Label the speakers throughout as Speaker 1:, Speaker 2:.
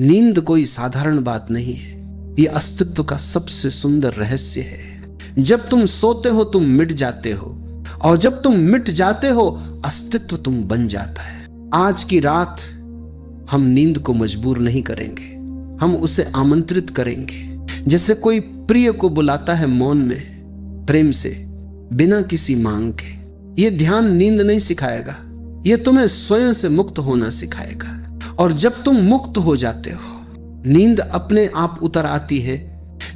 Speaker 1: नींद कोई साधारण बात नहीं है, ये अस्तित्व का सबसे सुंदर रहस्य है। जब तुम सोते हो तुम मिट जाते हो, और जब तुम मिट जाते हो अस्तित्व तुम बन जाता है। आज की रात हम नींद को मजबूर नहीं करेंगे, हम उसे आमंत्रित करेंगे। जैसे कोई प्रिय को बुलाता है मौन में, प्रेम से, बिना किसी मांग के। ये ध्यान नींद नहीं सिखाएगा, ये तुम्हें स्वयं से मुक्त होना सिखाएगा। और जब तुम मुक्त हो जाते हो, नींद अपने आप उतर आती है,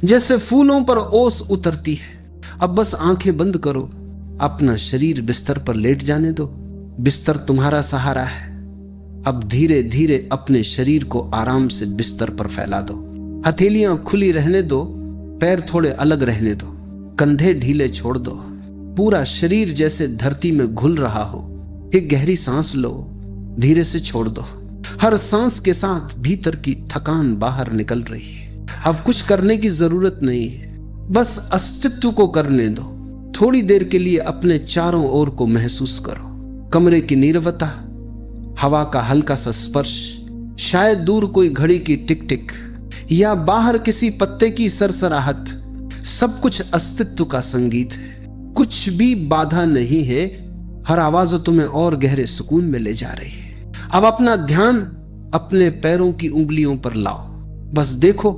Speaker 1: जैसे फूलों पर ओस उतरती है। अब बस आंखें बंद करो, अपना शरीर बिस्तर पर लेट जाने दो। बिस्तर तुम्हारा सहारा है। अब धीरे धीरे अपने शरीर को आराम से बिस्तर पर फैला दो। हथेलियां खुली रहने दो, पैर थोड़े अलग रहने दो, कंधे ढीले छोड़ दो। पूरा शरीर जैसे धरती में घुल रहा हो। एक गहरी सांस लो, धीरे से छोड़ दो। हर सांस के साथ भीतर की थकान बाहर निकल रही है। अब कुछ करने की जरूरत नहीं है, बस अस्तित्व को करने दो। थोड़ी देर के लिए अपने चारों ओर को महसूस करो। कमरे की नीरवता, हवा का हल्का सा स्पर्श, शायद दूर कोई घड़ी की टिक टिक, या बाहर किसी पत्ते की सरसराहट। सब कुछ अस्तित्व का संगीत है। कुछ भी बाधा नहीं है। हर आवाज तुम्हें और गहरे सुकून में ले जा रही है। अब अपना ध्यान अपने पैरों की उंगलियों पर लाओ। बस देखो,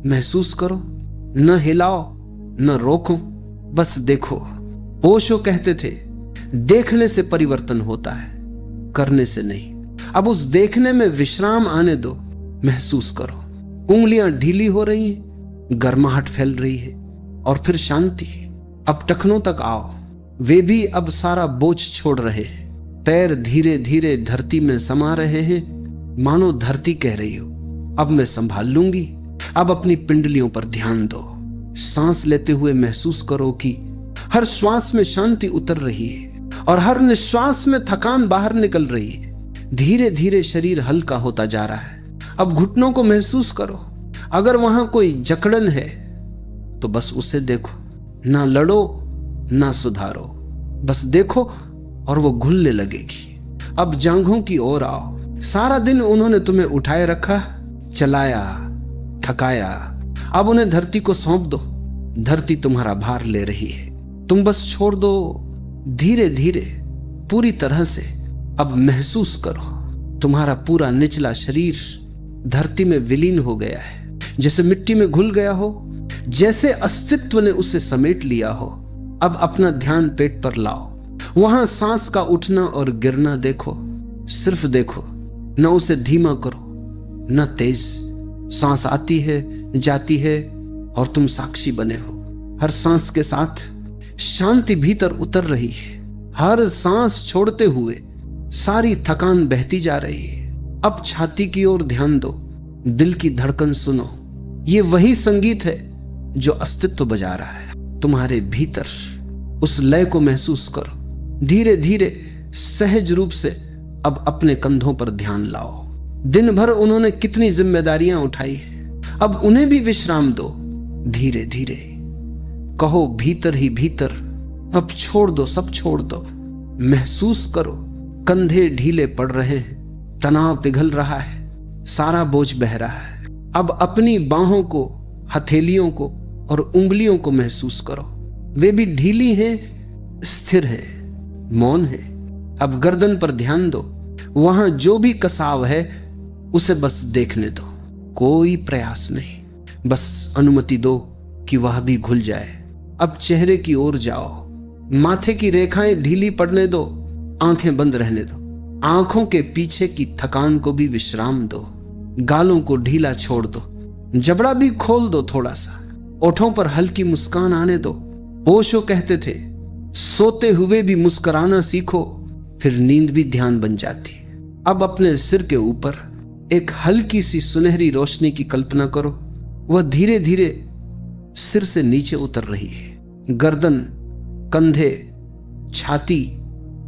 Speaker 1: महसूस करो, न हिलाओ न रोको, बस देखो। ओशो कहते थे, देखने से परिवर्तन होता है, करने से नहीं। अब उस देखने में विश्राम आने दो, महसूस करो। उंगलियां ढीली हो रही हैं, गर्माहट फैल रही है, और फिर शांति। अब टखनों तक आओ, वे भी अब सारा बोझ छोड़ रहे हैं। पैर धीरे धीरे धरती में समा रहे हैं, मानो धरती कह रही हो, अब मैं संभाल लूंगी। अब अपनी पिंडलियों पर ध्यान दो। सांस लेते हुए महसूस करो कि हर श्वास में शांति उतर रही है, और हर निश्वास में थकान बाहर निकल रही है। धीरे धीरे शरीर हल्का होता जा रहा है। अब घुटनों को महसूस करो। अगर वहां कोई जकड़न है तो बस उसे देखो, ना लड़ो ना सुधारो, बस देखो और वो घुलने लगेगी। अब जांघों की ओर आओ। सारा दिन उन्होंने तुम्हें उठाए रखा, चलाया, थकाया। अब उन्हें धरती को सौंप दो। धरती तुम्हारा भार ले रही है, तुम बस छोड़ दो। धीरे धीरे, पूरी तरह से अब महसूस करो, तुम्हारा पूरा निचला शरीर धरती में विलीन हो गया है, जैसे मिट्टी में घुल गया हो, जैसे अस्तित्व ने उसे समेट लिया हो। अब अपना ध्यान पेट पर लाओ। वहां सांस का उठना और गिरना देखो, सिर्फ देखो, न उसे धीमा करो न तेज। सांस आती है, जाती है, और तुम साक्षी बने हो। हर सांस के साथ शांति भीतर उतर रही है। हर सांस छोड़ते हुए सारी थकान बहती जा रही है। अब छाती की ओर ध्यान दो, दिल की धड़कन सुनो। ये वही संगीत है जो अस्तित्व बजा रहा है तुम्हारे भीतर। उस लय को महसूस करो। धीरे धीरे, सहज रूप से अब अपने कंधों पर ध्यान लाओ। दिन भर उन्होंने कितनी जिम्मेदारियां उठाई है, अब उन्हें भी विश्राम दो। धीरे धीरे कहो भीतर ही भीतर, अब छोड़ दो, सब छोड़ दो। महसूस करो, कंधे ढीले पड़ रहे हैं, तनाव पिघल रहा है, सारा बोझ बह रहा है। अब अपनी बाहों को, हथेलियों को और उंगलियों को महसूस करो। वे भी ढीली हैं, स्थिर है, मौन है। अब गर्दन पर ध्यान दो। वहां जो भी कसाव है उसे बस देखने दो। कोई प्रयास नहीं, बस अनुमति दो कि वह भी घुल जाए। अब चेहरे की ओर जाओ। माथे की रेखाएं ढीली पड़ने दो, आंखें बंद रहने दो। आंखों के पीछे की थकान को भी विश्राम दो। गालों को ढीला छोड़ दो, जबड़ा भी खोल दो थोड़ा सा। ओठों पर हल्की मुस्कान आने दो। ओशो कहते थे, सोते हुए भी मुस्कुराना सीखो, फिर नींद भी ध्यान बन जाती। अब अपने सिर के ऊपर एक हल्की सी सुनहरी रोशनी की कल्पना करो। वह धीरे धीरे सिर से नीचे उतर रही है। गर्दन, कंधे, छाती,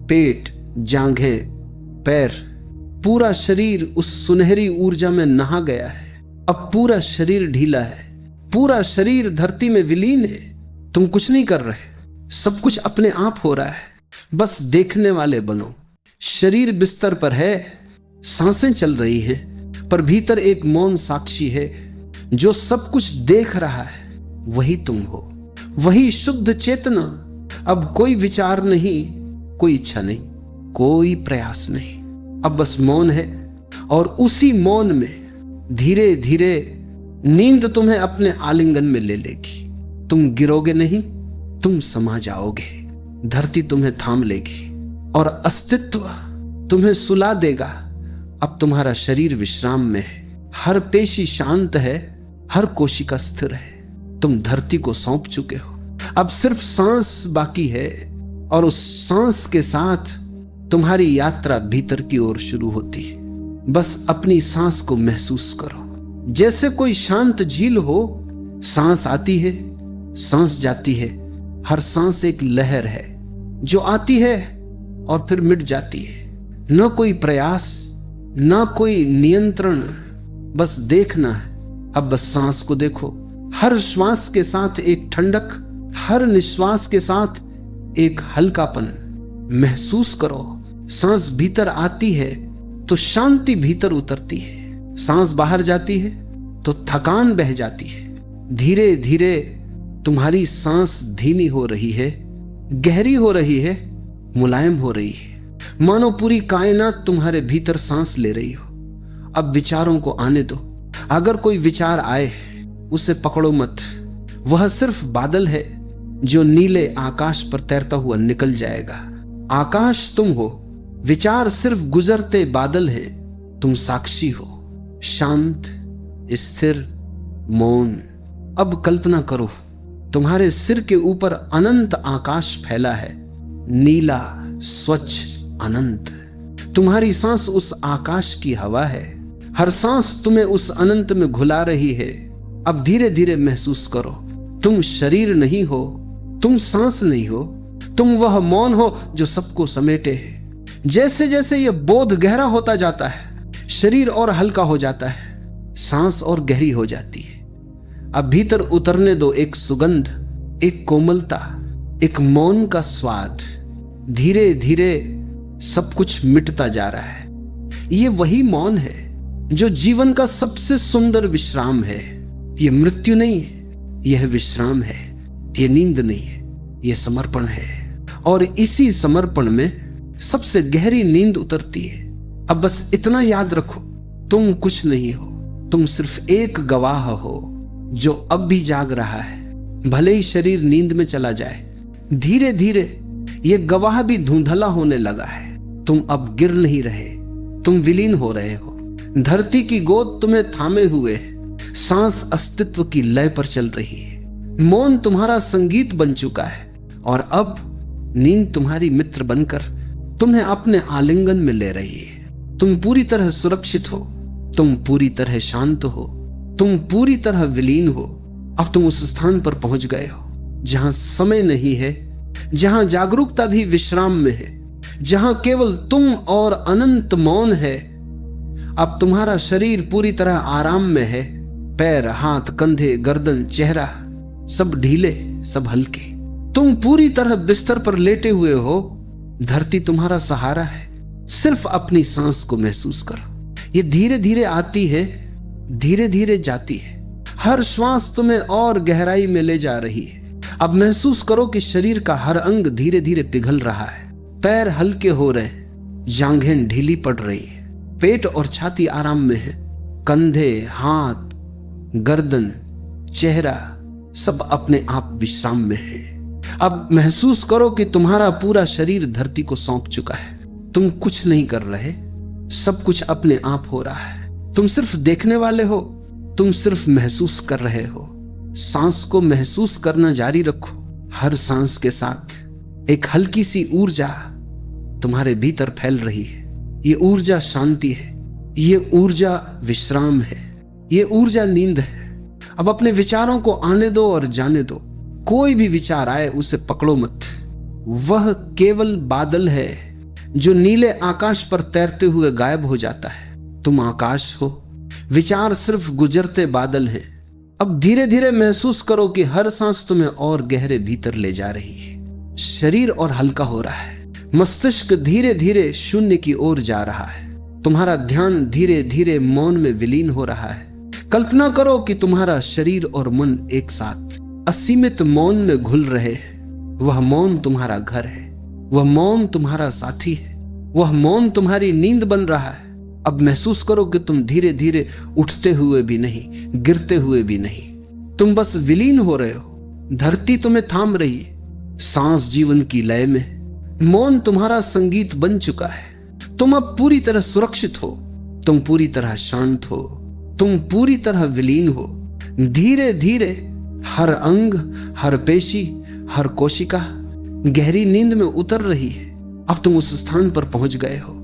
Speaker 1: पेट, जांघें, पैर, पूरा शरीर उस सुनहरी ऊर्जा में नहा गया है। अब पूरा शरीर ढीला है, पूरा शरीर धरती में विलीन है। तुम कुछ नहीं कर रहे, सब कुछ अपने आप हो रहा है। बस देखने वाले बनो। शरीर बिस्तर पर है, सांसें चल रही हैं, पर भीतर एक मौन साक्षी है जो सब कुछ देख रहा है। वही तुम हो, वही शुद्ध चेतना। अब कोई विचार नहीं, कोई इच्छा नहीं, कोई प्रयास नहीं, अब बस मौन है। और उसी मौन में धीरे धीरे नींद तुम्हें अपने आलिंगन में ले लेगी। तुम गिरोगे नहीं, तुम समा जाओगे। धरती तुम्हें थाम लेगी और अस्तित्व तुम्हें सुला देगा। अब तुम्हारा शरीर विश्राम में है, हर पेशी शांत है, हर कोशिका स्थिर है। तुम धरती को सौंप चुके हो, अब सिर्फ सांस बाकी है। और उस सांस के साथ तुम्हारी यात्रा भीतर की ओर शुरू होती है। बस अपनी सांस को महसूस करो, जैसे कोई शांत झील हो। सांस आती है, सांस जाती है। हर सांस एक लहर है जो आती है और फिर मिट जाती है। न कोई प्रयास, न कोई नियंत्रण, बस देखना है। अब बस सांस को देखो। हर श्वास के साथ एक ठंडक, हर निश्वास के साथ एक हल्कापन महसूस करो। सांस भीतर आती है तो शांति भीतर उतरती है। सांस बाहर जाती है तो थकान बह जाती है। धीरे धीरे तुम्हारी सांस धीमी हो रही है, गहरी हो रही है, मुलायम हो रही है, मानो पूरी कायनात तुम्हारे भीतर सांस ले रही हो। अब विचारों को आने दो। अगर कोई विचार आए उसे पकड़ो मत। वह सिर्फ बादल है जो नीले आकाश पर तैरता हुआ निकल जाएगा। आकाश तुम हो, विचार सिर्फ गुजरते बादल है। तुम साक्षी हो, शांत, स्थिर, मौन। अब कल्पना करो, तुम्हारे सिर के ऊपर अनंत आकाश फैला है, नीला, स्वच्छ, अनंत। तुम्हारी सांस उस आकाश की हवा है। हर सांस तुम्हें उस अनंत में घुला रही है। अब धीरे धीरे महसूस करो, तुम शरीर नहीं हो, तुम सांस नहीं हो, तुम वह मौन हो जो सबको समेटे है। जैसे जैसे यह बोध गहरा होता जाता है, शरीर और हल्का हो जाता है, सांस और गहरी हो जाती है। अब भीतर उतरने दो एक सुगंध, एक कोमलता, एक मौन का स्वाद। धीरे धीरे सब कुछ मिटता जा रहा है। ये वही मौन है जो जीवन का सबसे सुंदर विश्राम है। ये मृत्यु नहीं है, यह विश्राम है। ये नींद नहीं है, यह समर्पण है। और इसी समर्पण में सबसे गहरी नींद उतरती है। अब बस इतना याद रखो, तुम कुछ नहीं हो, तुम सिर्फ एक गवाह हो जो अब भी जाग रहा है। भले ही शरीर नींद में चला जाए, धीरे धीरे यह गवाह भी धुंधला होने लगा है। तुम अब गिर नहीं रहे, तुम विलीन हो रहे हो। धरती की गोद तुम्हें थामे हुए है। सांस अस्तित्व की लय पर चल रही है। मौन तुम्हारा संगीत बन चुका है। और अब नींद तुम्हारी मित्र बनकर तुम्हें अपने आलिंगन में ले रही है। तुम पूरी तरह सुरक्षित हो, तुम पूरी तरह शांत हो, तुम पूरी तरह विलीन हो। अब तुम उस स्थान पर पहुंच गए हो जहां समय नहीं है, जहां जागरूकता भी विश्राम में है, जहां केवल तुम और अनंत मौन है। अब तुम्हारा शरीर पूरी तरह आराम में है। पैर, हाथ, कंधे, गर्दन, चेहरा सब ढीले, सब हल्के। तुम पूरी तरह बिस्तर पर लेटे हुए हो। धरती तुम्हारा सहारा है। सिर्फ अपनी सांस को महसूस करो। ये धीरे धीरे आती है, धीरे धीरे जाती है। हर श्वास तुम्हें और गहराई में ले जा रही है। अब महसूस करो कि शरीर का हर अंग धीरे धीरे पिघल रहा है। पैर हल्के हो रहे, जांघें ढीली पड़ रही है, पेट और छाती आराम में है, कंधे, हाथ, गर्दन, चेहरा सब अपने आप विश्राम में है। अब महसूस करो कि तुम्हारा पूरा शरीर धरती को सौंप चुका है। तुम कुछ नहीं कर रहे, सब कुछ अपने आप हो रहा है। तुम सिर्फ देखने वाले हो, तुम सिर्फ महसूस कर रहे हो। सांस को महसूस करना जारी रखो। हर सांस के साथ एक हल्की सी ऊर्जा तुम्हारे भीतर फैल रही है। ये ऊर्जा शांति है, ये ऊर्जा विश्राम है, ये ऊर्जा नींद है। अब अपने विचारों को आने दो और जाने दो। कोई भी विचार आए उसे पकड़ो मत। वह केवल बादल है जो नीले आकाश पर तैरते हुए गायब हो जाता है। तुम आकाश हो, विचार सिर्फ गुजरते बादल हैं। अब धीरे धीरे महसूस करो कि हर सांस तुम्हें और गहरे भीतर ले जा रही है। शरीर और हल्का हो रहा है। मस्तिष्क धीरे धीरे शून्य की ओर जा रहा है। तुम्हारा ध्यान धीरे धीरे मौन में विलीन हो रहा है। कल्पना करो कि तुम्हारा शरीर और मन एक साथ असीमित मौन में घुल रहे हैं। वह मौन तुम्हारा घर है, वह मौन तुम्हारा साथी है, वह मौन तुम्हारी नींद बन रहा है। अब महसूस करो कि तुम धीरे धीरे उठते हुए भी नहीं, गिरते हुए भी नहीं, तुम बस विलीन हो रहे हो। धरती तुम्हें थाम रही है, सांस जीवन की लय में। मौन तुम्हारा संगीत बन चुका है। तुम अब पूरी तरह सुरक्षित हो, तुम पूरी तरह शांत हो, तुम पूरी तरह विलीन हो। धीरे धीरे हर अंग, हर पेशी, हर कोशिका गहरी नींद में उतर रही है। अब तुम उस स्थान पर पहुंच गए हो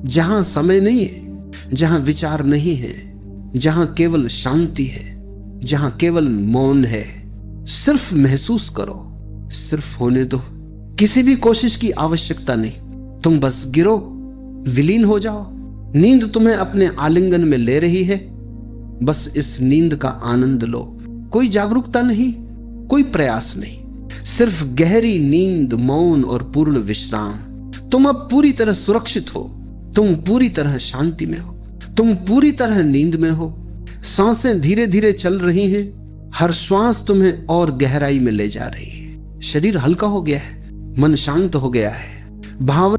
Speaker 1: जहां समय नहीं है, जहां विचार नहीं है, जहां केवल शांति है, जहां केवल मौन है। सिर्फ महसूस करो, सिर्फ होने दो। किसी भी कोशिश की आवश्यकता नहीं, तुम बस गिरो, विलीन हो जाओ। नींद तुम्हें अपने आलिंगन में ले रही है, बस इस नींद का आनंद लो। कोई जागरूकता नहीं, कोई प्रयास नहीं, सिर्फ गहरी नींद, मौन और पूर्ण विश्राम। तुम अब पूरी तरह सुरक्षित हो, तुम पूरी तरह शांति में हो, तुम पूरी तरह नींद में हो। सांसें धीरे धीरे चल रही हैं, हर श्वास तुम्हें और गहराई में ले जा रही है। शरीर हल्का हो गया है, मन शांत हो गया है, भावना